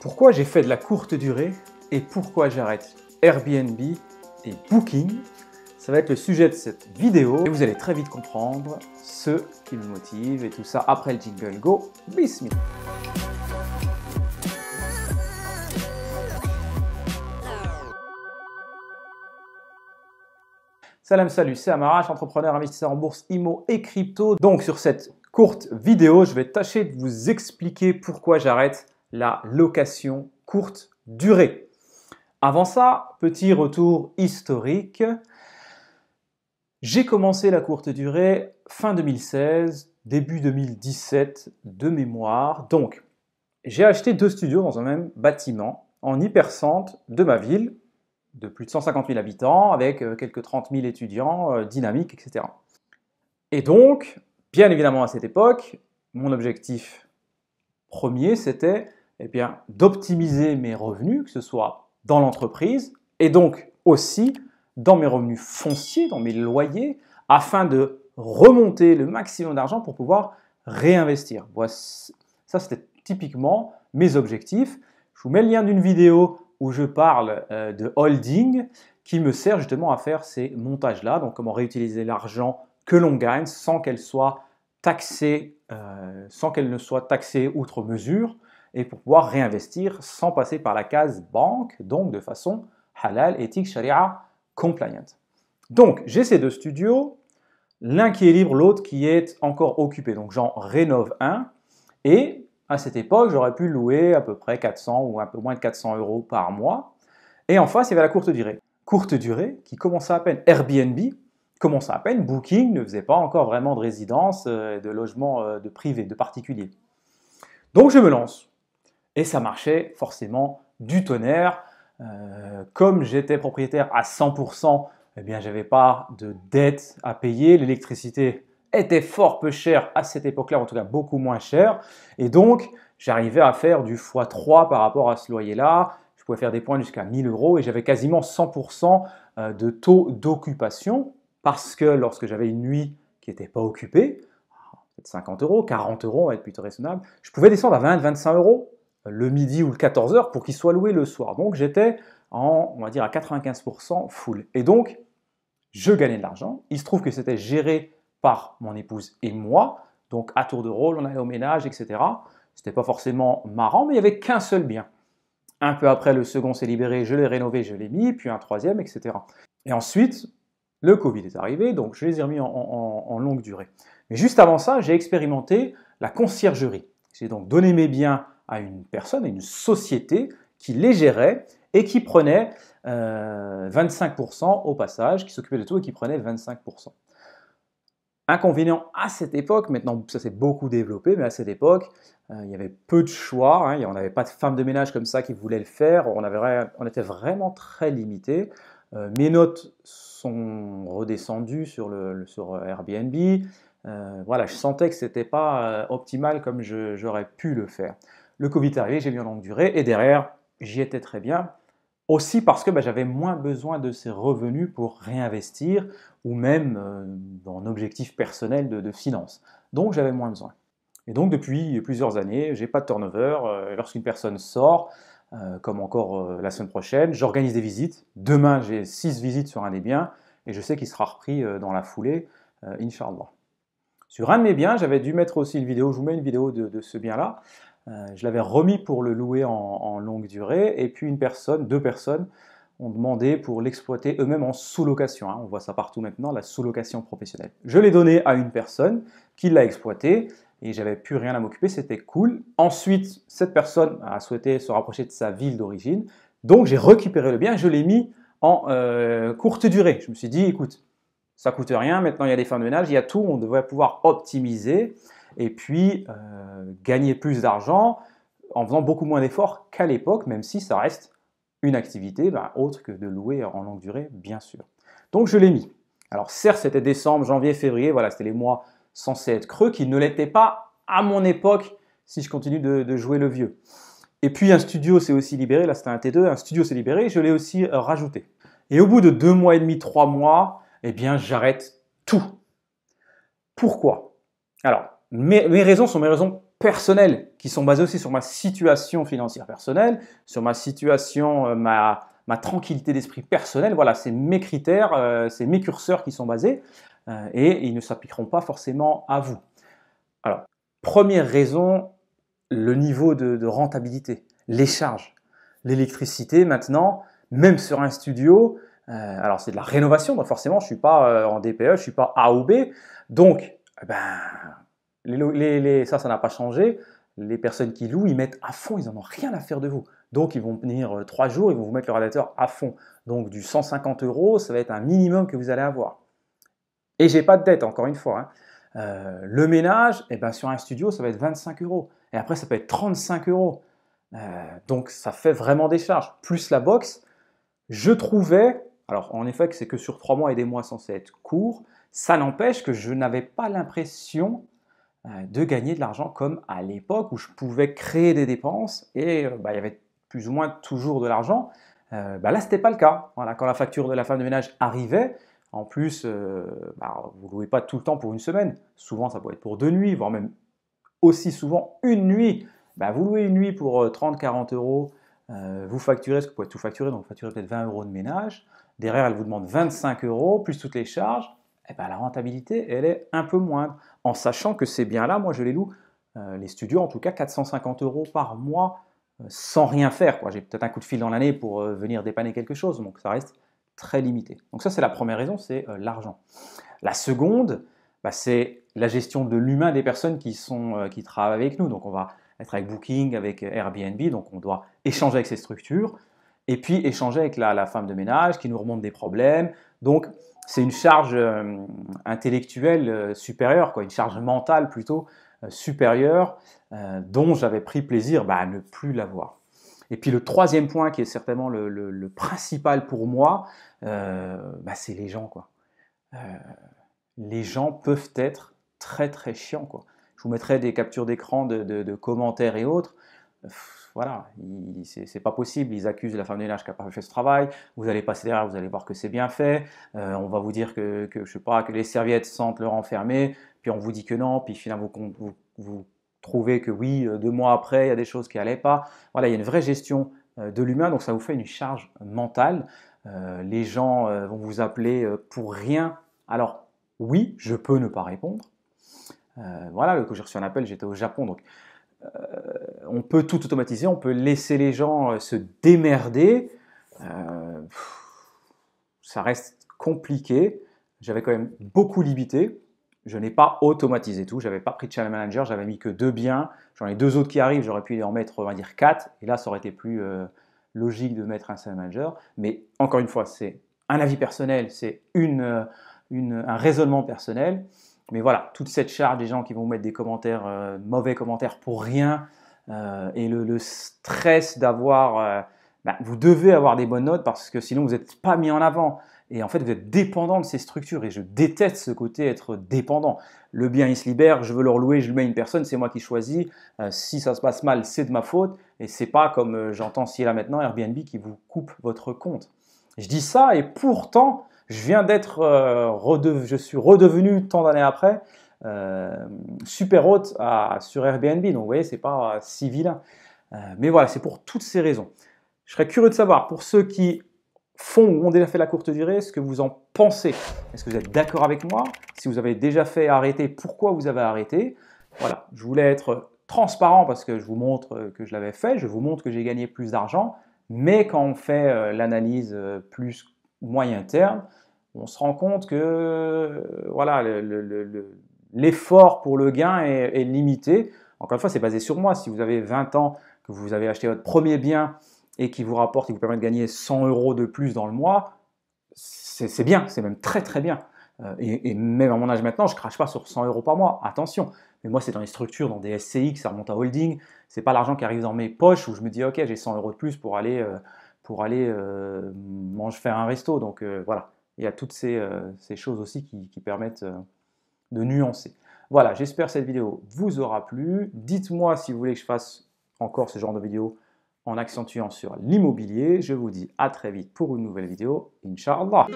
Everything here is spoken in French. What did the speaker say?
Pourquoi j'ai fait de la courte durée et pourquoi j'arrête Airbnb et Booking? Ça va être le sujet de cette vidéo et vous allez très vite comprendre ce qui me motive et tout ça après le jingle. Go, bismillah. Salam, salut, c'est Amarash, entrepreneur, investisseur en bourse, IMO et crypto. Donc sur cette courte vidéo, je vais tâcher de vous expliquer pourquoi j'arrête la location courte durée. Avant ça, petit retour historique. J'ai commencé la courte durée fin 2016, début 2017 de mémoire. Donc, j'ai acheté 2 studios dans un même bâtiment en hypercentre de ma ville, de plus de 150 000 habitants, avec quelques 30 000 étudiants, dynamiques, etc. Et donc, bien évidemment à cette époque, mon objectif premier, c'était d'optimiser mes revenus, que ce soit dans l'entreprise et donc aussi dans mes revenus fonciers, dans mes loyers, afin de remonter le maximum d'argent pour pouvoir réinvestir. Ça, c'était typiquement mes objectifs. Je vous mets le lien d'une vidéo où je parle de holding qui me sert justement à faire ces montages-là, donc comment réutiliser l'argent que l'on gagne sans qu'elle soit taxée, sans qu'elle ne soit taxée outre mesure, et pour pouvoir réinvestir sans passer par la case banque, donc de façon halal, éthique, sharia, compliant. Donc, j'ai ces 2 studios, l'un qui est libre, l'autre qui est encore occupé. Donc, j'en rénove un, et à cette époque, j'aurais pu louer à peu près 400 ou un peu moins de 400 € par mois. Et en face, il y avait la courte durée. Courte durée qui commençait à peine. Airbnb commençait à peine. Booking ne faisait pas encore vraiment de résidence, de logement de privé, de particulier. Donc, je me lance. Et ça marchait forcément du tonnerre. Comme j'étais propriétaire à 100%, eh bien, j'avais pas de dette à payer. L'électricité était fort peu chère à cette époque-là, en tout cas beaucoup moins chère. Et donc, j'arrivais à faire du x3 par rapport à ce loyer-là. Je pouvais faire des points jusqu'à 1 000 € et j'avais quasiment 100% de taux d'occupation parce que lorsque j'avais une nuit qui n'était pas occupée, peut-être 50 €, 40 €, on va être plutôt raisonnable, je pouvais descendre à 20, 25 € le midi ou le 14 h pour qu'il soit loué le soir. Donc j'étais on va dire à 95% full. Et donc, je gagnais de l'argent. Il se trouve que c'était géré par mon épouse et moi. Donc à tour de rôle, on allait au ménage, etc. C'était pas forcément marrant, mais il n'y avait qu'un seul bien. Un peu après, le second s'est libéré, je l'ai rénové, je l'ai mis, puis un troisième, etc. Et ensuite, le Covid est arrivé, donc je les ai remis en longue durée. Mais juste avant ça, j'ai expérimenté la conciergerie. J'ai donc donné mes biens à une personne, à une société qui les gérait et qui prenait 25% au passage, qui s'occupait de tout et qui prenait 25%. Inconvénient à cette époque, maintenant ça s'est beaucoup développé, mais à cette époque, il y avait peu de choix, on n'avait pas de femme de ménage comme ça qui voulait le faire, on était vraiment très limité. Mes notes sont redescendues sur Airbnb. Voilà, je sentais que ce n'était pas optimal comme j'aurais pu le faire. Le Covid est arrivé, j'ai mis en longue durée et derrière, j'y étais très bien. Aussi parce que j'avais moins besoin de ces revenus pour réinvestir ou même dans un objectif personnel de finance. Donc j'avais moins besoin. Et donc depuis plusieurs années, je n'ai pas de turnover. Lorsqu'une personne sort, comme encore la semaine prochaine, j'organise des visites. Demain, j'ai 6 visites sur un des biens et je sais qu'il sera repris dans la foulée, Inch'Allah. Sur un de mes biens, j'avais dû mettre aussi une vidéo, je vous mets une vidéo de ce bien-là. Je l'avais remis pour le louer en longue durée et puis 2 personnes ont demandé pour l'exploiter eux-mêmes en sous-location. On voit ça partout maintenant, la sous-location professionnelle. Je l'ai donné à une personne qui l'a exploité et j'avais plus rien à m'occuper, c'était cool. Ensuite, cette personne a souhaité se rapprocher de sa ville d'origine, donc j'ai récupéré le bien et je l'ai mis en courte durée. Je me suis dit, écoute, ça coûte rien, maintenant il y a des femmes de ménage, il y a tout, on devrait pouvoir optimiser et puis gagner plus d'argent en faisant beaucoup moins d'efforts qu'à l'époque, même si ça reste une activité autre que de louer en longue durée, bien sûr. Donc je l'ai mis. Alors certes, c'était décembre, janvier, février, voilà, c'était les mois censés être creux, qui ne l'étaient pas à mon époque, si je continue de jouer le vieux. Et puis un studio s'est aussi libéré, là c'était un T2, un studio s'est libéré, je l'ai aussi rajouté. Et au bout de 2 mois et demi, 3 mois, eh bien j'arrête tout. Pourquoi? Alors, mes raisons sont mes raisons personnels qui sont basés aussi sur ma situation financière personnelle, sur ma situation, ma tranquillité d'esprit personnelle. Voilà, c'est mes critères, c'est mes curseurs qui sont basés et ils ne s'appliqueront pas forcément à vous. Alors, première raison, le niveau de rentabilité, les charges. L'électricité maintenant, même sur un studio, alors c'est de la rénovation, donc forcément je ne suis pas en DPE, je ne suis pas A ou B, donc ça n'a pas changé. Les personnes qui louent, ils mettent à fond, ils n'en ont rien à faire de vous. Donc ils vont venir 3 jours, ils vont vous mettre le radiateur à fond. Donc du 150 €, ça va être un minimum que vous allez avoir. Et j'ai pas de dette, encore une fois, hein. Le ménage, sur un studio, ça va être 25 €. Et après, ça peut être 35 €. Donc ça fait vraiment des charges. Plus la box, je trouvais, alors en effet que c'est que sur 3 mois et des mois censés être courts, ça n'empêche que je n'avais pas l'impression de gagner de l'argent comme à l'époque où je pouvais créer des dépenses et il y avait plus ou moins toujours de l'argent. Là, ce n'était pas le cas. Voilà, quand la facture de la femme de ménage arrivait, en plus, vous ne louez pas tout le temps pour une semaine. Souvent, ça peut être pour 2 nuits, voire même aussi souvent une nuit. Vous louez une nuit pour 30-40 €, vous facturez, parce que vous pouvez tout facturer, donc vous facturez peut-être 20 € de ménage. Derrière, elle vous demande 25 €, plus toutes les charges. La rentabilité, elle est un peu moindre. En sachant que ces biens-là, moi, je les loue, les studios, en tout cas, 450 € par mois, sans rien faire, quoi. J'ai peut-être un coup de fil dans l'année pour venir dépanner quelque chose, donc ça reste très limité. Donc ça, c'est la première raison, c'est l'argent. La seconde, c'est la gestion de l'humain des personnes qui travaillent avec nous. Donc on va être avec Booking, avec Airbnb, donc on doit échanger avec ces structures, et puis échanger avec la femme de ménage qui nous remonte des problèmes. Donc c'est une charge intellectuelle supérieure, quoi, une charge mentale plutôt supérieure, dont j'avais pris plaisir à ne plus l'avoir. Et puis le troisième point qui est certainement le principal pour moi, c'est les gens, quoi. Les gens peuvent être très très chiants, quoi. Je vous mettrai des captures d'écran de commentaires et autres. Voilà, c'est pas possible. Ils accusent la femme de ménage qui n'a pas fait ce travail. Vous allez passer derrière, vous allez voir que c'est bien fait. On va vous dire que je sais pas, que les serviettes sentent le renfermé. Puis on vous dit que non. Puis finalement vous trouvez que oui, 2 mois après, il y a des choses qui n'allaient pas. Voilà, il y a une vraie gestion de l'humain. Donc ça vous fait une charge mentale. Les gens vont vous appeler pour rien. Alors oui, je peux ne pas répondre. Voilà, quand j'ai reçu un appel, j'étais au Japon, donc on peut tout automatiser, on peut laisser les gens se démerder. Ça reste compliqué. J'avais quand même beaucoup limité. Je n'ai pas automatisé tout. Je n'avais pas pris de channel manager. J'avais mis que 2 biens. J'en ai 2 autres qui arrivent. J'aurais pu en mettre, on va dire, 4. Et là, ça aurait été plus logique de mettre un channel manager. Mais encore une fois, c'est un avis personnel. C'est un raisonnement personnel. Mais voilà, toute cette charge des gens qui vont mettre des commentaires, mauvais commentaires pour rien, et le stress d'avoir, vous devez avoir des bonnes notes parce que sinon vous n'êtes pas mis en avant. Et en fait, vous êtes dépendant de ces structures et je déteste ce côté être dépendant. Le bien, il se libère, je veux le relouer, je le mets à une personne, c'est moi qui choisis. Si ça se passe mal, c'est de ma faute et c'est pas comme j'entends ci et là maintenant Airbnb qui vous coupe votre compte. Je dis ça et pourtant, je viens d'être, je suis redevenu tant d'années après super hôte sur Airbnb. Donc vous voyez, c'est pas si vilain. Mais voilà, c'est pour toutes ces raisons. Je serais curieux de savoir, pour ceux qui font ou ont déjà fait la courte durée, ce que vous en pensez. Est-ce que vous êtes d'accord avec moi? Si vous avez déjà fait arrêter, pourquoi vous avez arrêté? Voilà, je voulais être transparent parce que je vous montre que je l'avais fait, je vous montre que j'ai gagné plus d'argent, mais quand on fait l'analyse plus moyen terme, on se rend compte que voilà, l'effort pour le gain est limité. Encore une fois, c'est basé sur moi. Si vous avez 20 ans, que vous avez acheté votre premier bien et qui vous rapporte, qui vous permet de gagner 100 € de plus dans le mois, c'est bien, c'est même très très bien. Et même à mon âge maintenant, je ne crache pas sur 100 € par mois, attention. Mais moi, c'est dans les structures, dans des SCI, que ça remonte à holding. Ce n'est pas l'argent qui arrive dans mes poches où je me dis, ok, j'ai 100 € de plus pour aller faire un resto. Donc voilà, il y a toutes ces choses aussi qui permettent de nuancer. Voilà, j'espère que cette vidéo vous aura plu. Dites-moi si vous voulez que je fasse encore ce genre de vidéo en accentuant sur l'immobilier. Je vous dis à très vite pour une nouvelle vidéo. Inch'Allah.